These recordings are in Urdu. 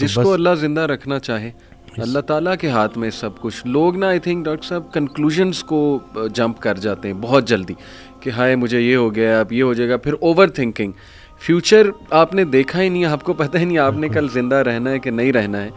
جس کو اللہ زندہ رکھنا چاہے اللہ تعالیٰ کے ہاتھ میں سب کچھ. لوگ نا آئی تھنک ڈاکٹر صاحب کنکلوژنس کو جمپ کر جاتے ہیں بہت جلدی کہ ہائے مجھے یہ ہو گیا اب یہ ہو جائے گا, پھر اوور تھنکنگ. فیوچر آپ نے دیکھا ہی نہیں, آپ کو پتہ ہی نہیں آپ نے کل زندہ رہنا ہے کہ نہیں رہنا ہے.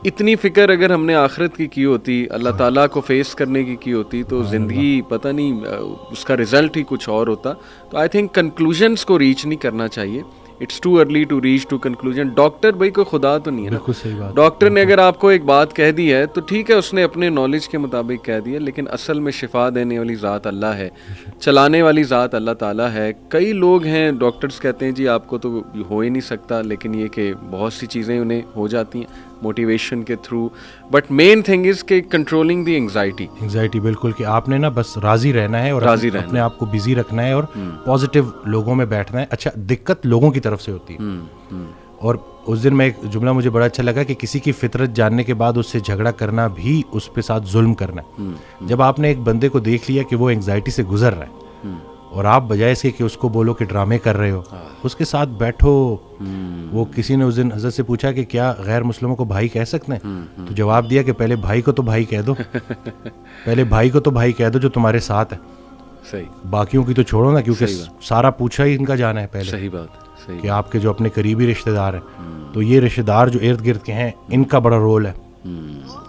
اتنی فکر اگر ہم نے آخرت کی ہوتی, اللہ تعالیٰ کو فیس کرنے کی ہوتی تو زندگی پتہ نہیں اس کا رزلٹ ہی کچھ اور ہوتا. تو آئی تھنک کنکلوژنس کو ریچ نہیں کرنا چاہیے. It's too early to reach to conclusion. Doctor بھائی کوئی خدا تو نہیں ہے نا. ڈاکٹر نے اگر آپ کو ایک بات کہہ دی ہے تو ٹھیک ہے, اس نے اپنے نالج کے مطابق کہہ دی ہے, لیکن اصل میں شفا دینے والی ذات اللہ ہے, چلانے والی ذات اللہ تعالیٰ ہے. کئی لوگ ہیں ڈاکٹرز کہتے ہیں جی آپ کو تو ہو ہی نہیں سکتا, لیکن یہ کہ بہت سی چیزیں انہیں ہو جاتی ہیں موٹیویشن کے through. But main thing is کہ کنٹرولنگ دی انگزائٹی. بالکل, کہ آپ نے نا بس راضی رہنا ہے اور اپنے آپ کو بزی رکھنا ہے اور پازیٹیو لوگوں میں بیٹھنا ہے. اچھا, دقت لوگوں کی طرف سے ہوتی ہے. اور اس دن میں ایک جملہ مجھے بڑا اچھا لگا کہ کسی کی فطرت جاننے کے بعد اس سے جھگڑا کرنا بھی اس پہ ساتھ ظلم کرنا ہے. جب آپ نے ایک بندے کو دیکھ لیا کہ وہ انگزائٹی سے گزر رہا ہے اور آپ بجائے اس کے کہ اس کو بولو کہ ڈرامے کر رہے ہو, اس کے ساتھ بیٹھو. وہ کسی نے اس دن حضرت سے پوچھا کہ کیا غیر مسلموں کو بھائی کہہ سکتے ہیں, تو جواب دیا کہ پہلے بھائی کو تو بھائی کہہ دو, پہلے بھائی کو تو بھائی کہہ دو جو تمہارے ساتھ ہے. صحیح, باقیوں کی تو چھوڑو نا, کیونکہ سارا پوچھا ہی ان کا جانا ہے پہلے. صحیح بات, کہ آپ کے جو اپنے قریبی رشتہ دار ہیں, تو یہ رشتہ دار جو ارد گرد کے ہیں ان کا بڑا رول ہے.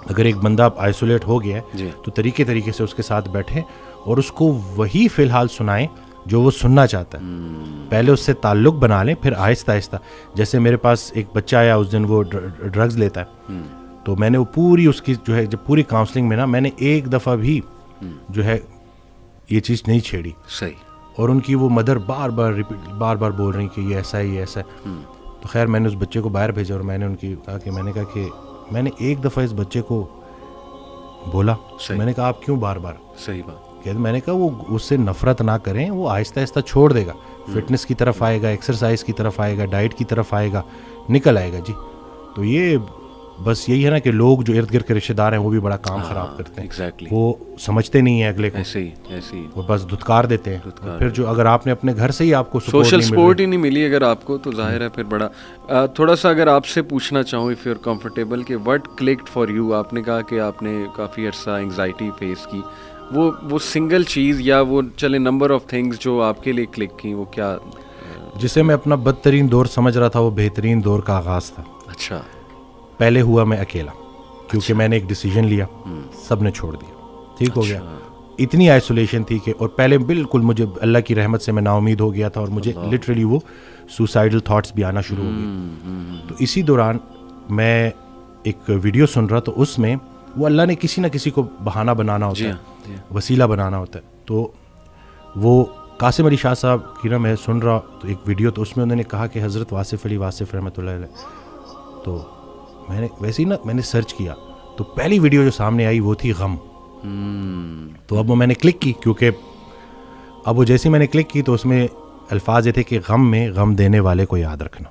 اگر ایک بندہ آئسولیٹ ہو گیا ہے تو طریقے سے اس کے ساتھ بیٹھیں اور اس کو وہی فی الحال سنائیں جو وہ سننا چاہتا ہے. پہلے اس سے تعلق بنا لیں, پھر آہستہ آہستہ. جیسے میرے پاس ایک بچہ آیا اس دن, وہ ڈرگز لیتا ہے, تو میں نے وہ پوری اس کی جو ہے جب پوری کاؤنسلنگ میں نا میں نے ایک دفعہ بھی جو ہے یہ چیز نہیں چھیڑی. صحیح. اور ان کی وہ مدر بار بار بول رہی کہ یہ ایسا ہے یہ ایسا ہے. تو خیر میں نے اس بچے کو باہر بھیجا اور میں نے ان کی کہا کہ میں نے ایک دفعہ اس بچے کو بولا, میں نے کہا آپ کیوں بار بار. صحیح بات. میں نے کہا وہ اس سے نفرت نہ کریں, وہ آہستہ آہستہ چھوڑ دے گا, فٹنس کی طرف آئے گا, ایکسرسائز کی طرف آئے گا, ڈائٹ کی طرف آئے گا, نکل آئے گا. جی, تو یہ بس یہی ہے نا کہ لوگ جو ارد گرد کے رشتہ دار ہیں وہ بھی بڑا کام خراب کرتے ہیں. ایگزیکٹلی, وہ سمجھتے نہیں ہیں اگلے کو, ایسے ہی وہ بس دھتکار دیتے ہیں. پھر جو اگر آپ نے اپنے گھر سے ہی آپ کو سوشل سپورٹ ہی نہیں ملی اگر آپ کو, تو ظاہر ہے پھر بڑا. تھوڑا سا اگر آپ سے پوچھنا چاہوں اف یو آر کمفرٹیبل کہ وٹ کلکڈ فار یو, آپ نے کہا کہ آپ نے کافی عرصہ انگزائٹی فیس کی, وہ سنگل چیز یا وہ چلے نمبر آف تھنگس جو آپ کے لیے کلک کی, وہ کیا؟ جسے میں اپنا بدترین دور سمجھ رہا تھا وہ بہترین دور کا آغاز تھا. اچھا. پہلے ہوا میں اکیلا, کیونکہ میں نے ایک ڈیسیجن لیا, سب نے چھوڑ دیا, ٹھیک ہو گیا. اتنی آئسولیشن تھی کہ, اور پہلے بالکل مجھے اللہ کی رحمت سے میں نا امید ہو گیا تھا اور مجھے لٹرلی وہ سوسائڈل تھاٹس بھی آنا شروع ہو گئے. تو اسی دوران میں ایک ویڈیو سن رہا, تو اس میں وہ اللہ نے کسی نہ کسی کو بہانہ بنانا ہوتا ہے, وسیلہ بنانا ہوتا ہے. تو وہ قاسم علی شاہ صاحب کی نا میں سن رہا تو ایک ویڈیو, تو اس میں انہوں نے کہا کہ حضرت واصف علی واصف رحمۃ اللہ علیہ. تو میں نے ویسے ہی نا میں نے سرچ کیا, تو پہلی ویڈیو جو سامنے آئی وہ تھی غم. تو اب وہ میں نے کلک کی, کیونکہ اب وہ جیسے میں نے کلک کی تو اس میں الفاظ یہ تھے کہ غم میں غم دینے والے کو یاد رکھنا,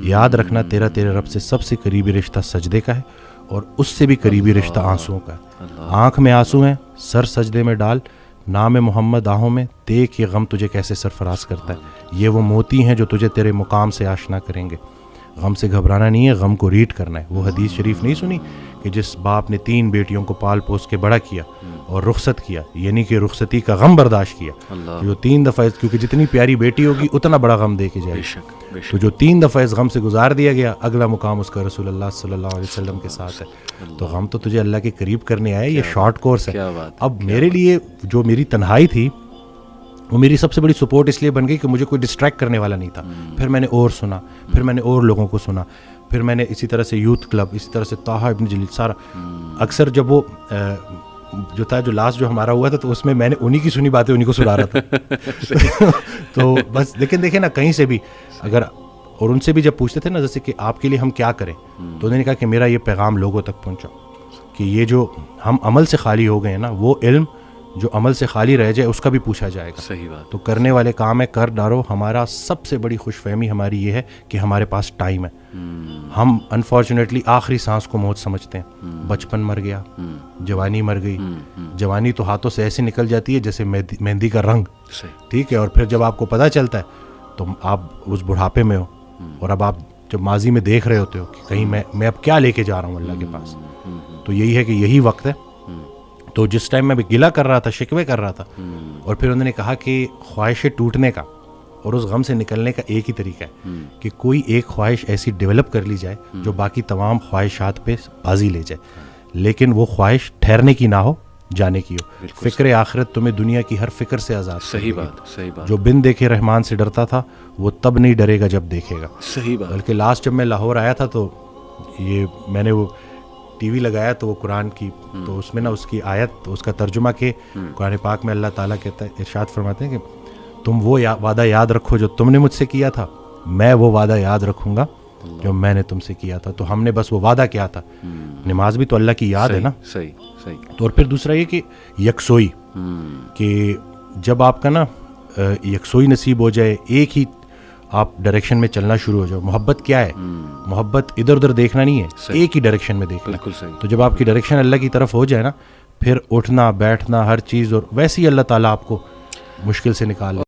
یاد رکھنا تیرے رب سے سب سے قریبی رشتہ سجدے کا ہے اور اس سے بھی قریبی رشتہ آنسوؤں کا ہے. آنکھ میں آنسو ہیں, سر سجدے میں ڈال, نام محمد آہوں میں, دیکھ یہ غم تجھے کیسے سرفراز کرتا ہے. یہ وہ موتی ہیں جو تجھے تیرے مقام سے آشنا کریں گے. غم سے گھبرانا نہیں ہے, غم کو ریڈ کرنا ہے. وہ حدیث شریف نہیں سنی کہ جس باپ نے 3 بیٹیوں کو پال پوس کے بڑا کیا اور رخصت کیا, یعنی کہ رخصتی کا غم برداشت کیا, جو 3 دفعہ, کیونکہ جتنی پیاری بیٹی ہوگی اتنا بڑا غم دے کے جائے گی, تو جو 3 دفعہ اس غم سے گزار دیا گیا, اگلا مقام اس کا رسول اللہ صلی اللہ علیہ وسلم کے ساتھ ہے. تو غم تو تجھے اللہ کے قریب کرنے آئے, یہ شارٹ کورس ہے. اب میرے لیے جو میری تنہائی تھی وہ میری سب سے بڑی سپورٹ اس لیے بن گئی کہ مجھے کوئی ڈسٹریکٹ کرنے والا نہیں تھا. پھر میں نے اور سنا, پھر میں نے اور لوگوں کو سنا, پھر میں نے اسی طرح سے یوتھ کلب, اسی طرح سے طه ابن جلیل, سارا. اکثر جب وہ جو تھا جو لاسٹ جو ہمارا ہوا تھا تو اس میں نے انہی کی سنی باتیں انہی کو سنا رہا تھا. تو بس لیکن دیکھیں نا کہیں سے بھی اگر, اور ان سے بھی جب پوچھتے تھے نا جیسے کہ آپ کے لیے ہم کیا کریں, تو انہوں نے کہا کہ میرا یہ پیغام لوگوں تک پہنچاؤ کہ یہ جو ہم عمل سے خالی ہو گئے ہیں نا, وہ علم جو عمل سے خالی رہ جائے اس کا بھی پوچھا جائے گا. صحیح بات. تو کرنے والے کام ہے, کر ڈالو. ہمارا سب سے بڑی خوش فہمی ہماری یہ ہے کہ ہمارے پاس ٹائم ہے. ہم انفارچونیٹلی آخری سانس کو موت سمجھتے ہیں. بچپن مر گیا, جوانی مر گئی. جوانی تو ہاتھوں سے ایسے نکل جاتی ہے جیسے مہندی کا رنگ, ٹھیک ہے. اور پھر جب آپ کو پتہ چلتا ہے تو آپ اس بڑھاپے میں ہو, اور اب آپ جب ماضی میں دیکھ رہے ہوتے ہو کہ کہیں میں اب کیا لے کے جا رہا ہوں اللہ کے پاس, تو یہی ہے کہ یہی وقت ہے. تو جس ٹائم میں گلہ کر رہا تھا, شکوے کر رہا تھا, اور پھر انہوں نے کہا کہ خواہشیں ٹوٹنے کا اور اس غم سے نکلنے کا ایک ہی طریقہ ہے کہ کوئی ایک خواہش ایسی ڈیولپ کر لی جائے جو باقی تمام خواہشات پہ بازی لے جائے, لیکن وہ خواہش ٹھہرنے کی نہ ہو, جانے کی ہو. فکر آخرت تمہیں دنیا کی ہر فکر سے آزاد. صحیح بات, صحیح بات. جو بن دیکھے رحمان سے ڈرتا تھا وہ تب نہیں ڈرے گا جب دیکھے گا. صحیح بات. بلکہ لاسٹ جب میں لاہور آیا تھا تو یہ میں نے وہ ٹی وی لگایا تو وہ قرآن کی, تو اس میں نا اس کی آیت, اس کا ترجمہ کہ قرآن پاک میں اللہ تعالیٰ کہتا ہے, ارشاد فرماتے ہیں کہ تم وہ وعدہ یاد رکھو جو تم نے مجھ سے کیا تھا, میں وہ وعدہ یاد رکھوں گا جو میں نے تم سے کیا تھا. تو ہم نے بس وہ وعدہ کیا تھا. نماز بھی تو اللہ کی یاد ہے نا. صحیح صحیح. تو اور پھر دوسرا یہ کہ یکسوئی, کہ جب آپ کا نا یکسوئی نصیب ہو جائے, ایک ہی آپ ڈائریکشن میں چلنا شروع ہو جاؤ. محبت کیا ہے؟ محبت ادھر ادھر دیکھنا نہیں ہے, ایک ہی ڈائریکشن میں دیکھنا. بالکل صحیح. تو جب آپ کی ڈائریکشن اللہ کی طرف ہو جائے نا, پھر اٹھنا بیٹھنا ہر چیز, اور ویسے ہی اللہ تعالیٰ آپ کو مشکل سے نکال